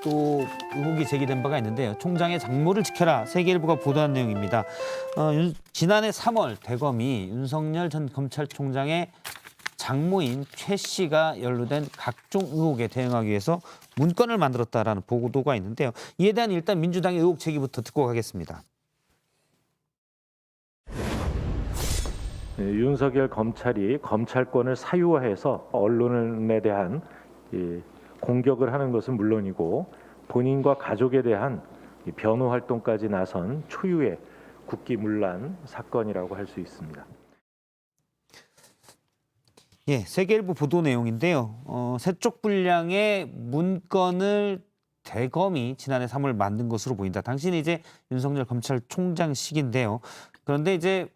또 의혹이 제기된 바가 있는데요. 총장의 장모를 지켜라. 세계일보가 보도한 내용입니다. 지난해 3월 대검이 윤석열 전 검찰총장의 장모인 최 씨가 연루된 각종 의혹에 대응하기 위해서 문건을 만들었다라는 보도가 있는데요. 이에 대한 일단 민주당의 의혹 제기부터 듣고 가겠습니다. 네, 윤석열 검찰이 검찰권을 사유화해서 언론에 대한 공격을 하는 것은 물론이고 본인과 가족에 대한 변호 활동까지 나선 초유의 국기문란 사건이라고 할 수 있습니다. 예, 세계일보 보도 내용인데요. 세쪽 분량의 문건을 대검이 지난해 3월 만든 것으로 보인다. 당신이 이제 윤석열 검찰총장식인데요. 그런데 이제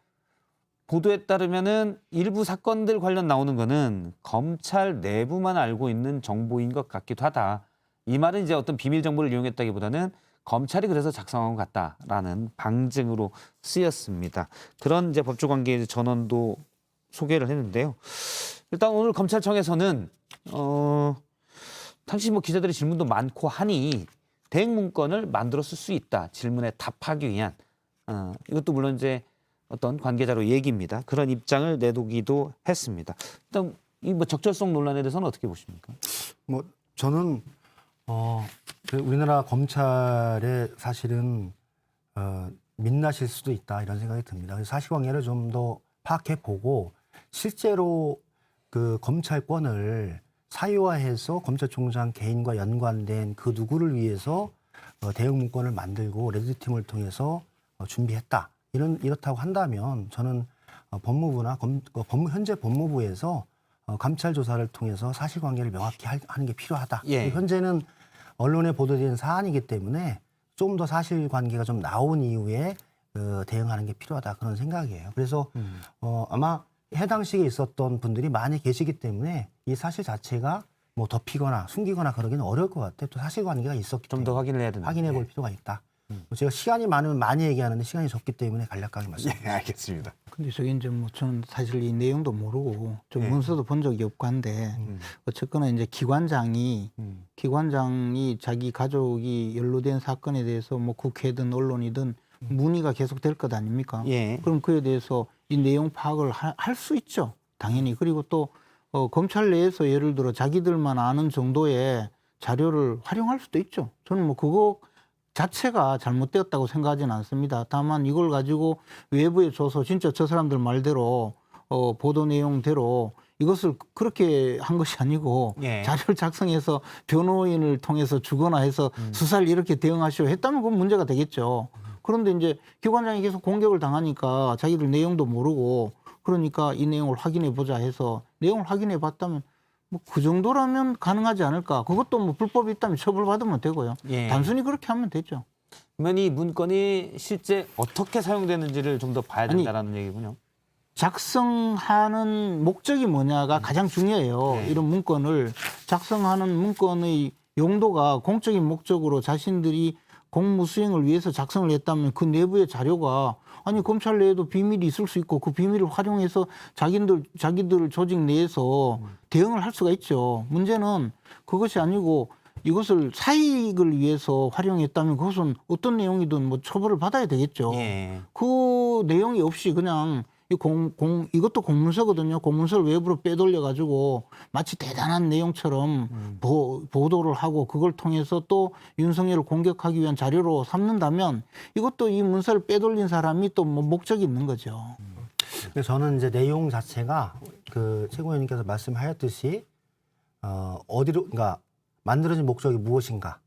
보도에 따르면은 일부 사건들 관련 나오는 거는 검찰 내부만 알고 있는 정보인 것 같기도 하다. 이 말은 이제 어떤 비밀 정보를 이용했다기보다는 검찰이 그래서 작성한 것 같다라는 방증으로 쓰였습니다. 그런 이제 법조 관계의 전원도 소개를 했는데요. 일단 오늘 검찰청에서는 당시 뭐 기자들의 질문도 많고 하니 대응 문건을 만들었을 수 있다. 질문에 답하기 위한 이것도 물론 이제 어떤 관계자로 얘기입니다. 그런 입장을 내두기도 했습니다. 일단 이 뭐 적절성 논란에 대해서는 어떻게 보십니까? 뭐 저는 우리나라 검찰의 사실은 민낯일 수도 있다 이런 생각이 듭니다. 그래서 사실관계를 좀 더 파악해 보고 실제로 그 검찰권을 사유화해서 검찰총장 개인과 연관된 그 누구를 위해서 대응 문건을 만들고 레드팀을 통해서 준비했다. 이렇다고 한다면 저는 법무부나 현재 법무부에서 감찰 조사를 통해서 사실관계를 명확히 하는 게 필요하다. 예. 현재는 언론에 보도된 사안이기 때문에 좀 더 사실관계가 좀 나온 이후에 대응하는 게 필요하다 그런 생각이에요. 그래서 아마 해당 시기에 있었던 분들이 많이 계시기 때문에 이 사실 자체가 뭐 덮이거나 숨기거나 그러기는 어려울 것 같아요. 또 사실관계가 있었기 좀 때문에 더 확인을 해야 된다. 확인해 볼 필요가 있다. 제가 시간이 많으면 많이 얘기하는데 시간이 적기 때문에 간략하게 말씀드립니다. 알겠습니다. 근데 저기 이제 뭐 저는 사실 이 내용도 모르고 좀 네. 문서도 본 적이 없고 한데 어쨌거나 이제 기관장이 자기 가족이 연루된 사건에 대해서 뭐 국회든 언론이든 문의가 계속될 것 아닙니까? 예. 그럼 그에 대해서 이 내용 파악을 할 수 있죠. 당연히. 그리고 또 검찰 내에서 예를 들어 자기들만 아는 정도의 자료를 활용할 수도 있죠. 저는 뭐 그거 자체가 잘못되었다고 생각하지는 않습니다. 다만 이걸 가지고 외부에 줘서 진짜 저 사람들 말대로 보도 내용대로 이것을 그렇게 한 것이 아니고 예. 자료를 작성해서 변호인을 통해서 주거나 해서 수사를 이렇게 대응하시오 했다면 그건 문제가 되겠죠. 그런데 이제 기관장이 계속 공격을 당하니까 자기들 내용도 모르고 그러니까 이 내용을 확인해 보자 해서 내용을 확인해 봤다면 뭐 그 정도라면 가능하지 않을까. 그것도 뭐 불법이 있다면 처벌받으면 되고요. 예. 단순히 그렇게 하면 되죠. 그러면 이 문건이 실제 어떻게 사용되는지를 좀 더 봐야 된다는 얘기군요. 작성하는 목적이 뭐냐가 가장 중요해요. 네. 이런 문건을 작성하는 문건의 용도가 공적인 목적으로 자신들이 공무 수행을 위해서 작성을 했다면 그 내부의 자료가 아니 검찰 내에도 비밀이 있을 수 있고 그 비밀을 활용해서 자기들 조직 내에서 대응을 할 수가 있죠. 문제는 그것이 아니고 이것을 사익을 위해서 활용했다면 그것은 어떤 내용이든 뭐 처벌을 받아야 되겠죠. 예. 그 내용이 없이 그냥 이것도 공문서거든요. 공문서를 외부로 빼돌려 가지고 마치 대단한 내용처럼 보도를 하고 그걸 통해서 또 윤석열을 공격하기 위한 자료로 삼는다면 이것도 이 문서를 빼돌린 사람이 또 뭐 목적이 있는 거죠. 그래서 저는 이제 내용 자체가 그 최고위원님께서 말씀하셨듯이 그러니까 만들어진 목적이 무엇인가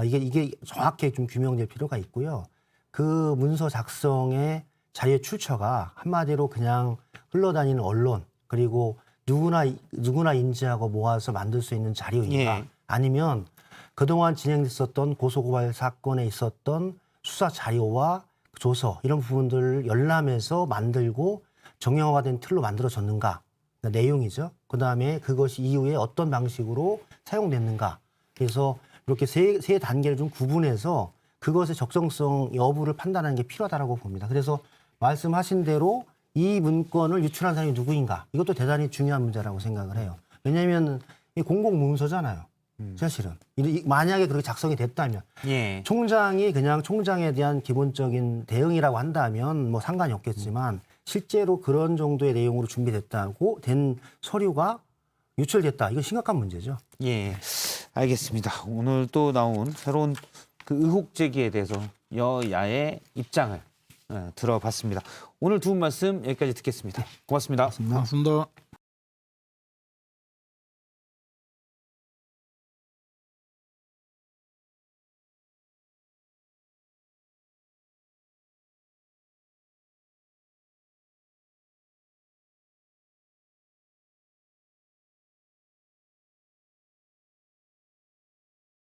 이게 정확히 좀 규명될 필요가 있고요. 그 문서 작성의 자리의 출처가 한마디로 그냥 흘러다니는 언론 그리고 누구나 인지하고 모아서 만들 수 있는 자료인가 예. 아니면 그동안 진행됐었던 고소고발 사건에 있었던 수사 자료와 조서 이런 부분들을 열람해서 만들고 정형화된 틀로 만들어졌는가 그러니까 내용이죠. 그다음에 그것이 이후에 어떤 방식으로 사용됐는가 그래서 이렇게 세 단계를 좀 구분해서 그것의 적정성 여부를 판단하는 게 필요하다고 봅니다. 그래서 말씀하신 대로 이 문건을 유출한 사람이 누구인가 이것도 대단히 중요한 문제라고 생각을 해요. 왜냐하면 이 공공문서잖아요. 사실은 만약에 그렇게 작성이 됐다면 예. 총장이 그냥 총장에 대한 기본적인 대응이라고 한다면 뭐 상관이 없겠지만 실제로 그런 정도의 내용으로 준비됐다고 된 서류가 유출됐다. 이건 심각한 문제죠. 예, 알겠습니다. 오늘 또 나온 새로운 그 의혹 제기에 대해서 여야의 입장을 들어봤습니다. 오늘 두 분 말씀 여기까지 듣겠습니다. 고맙습니다. 고맙습니다.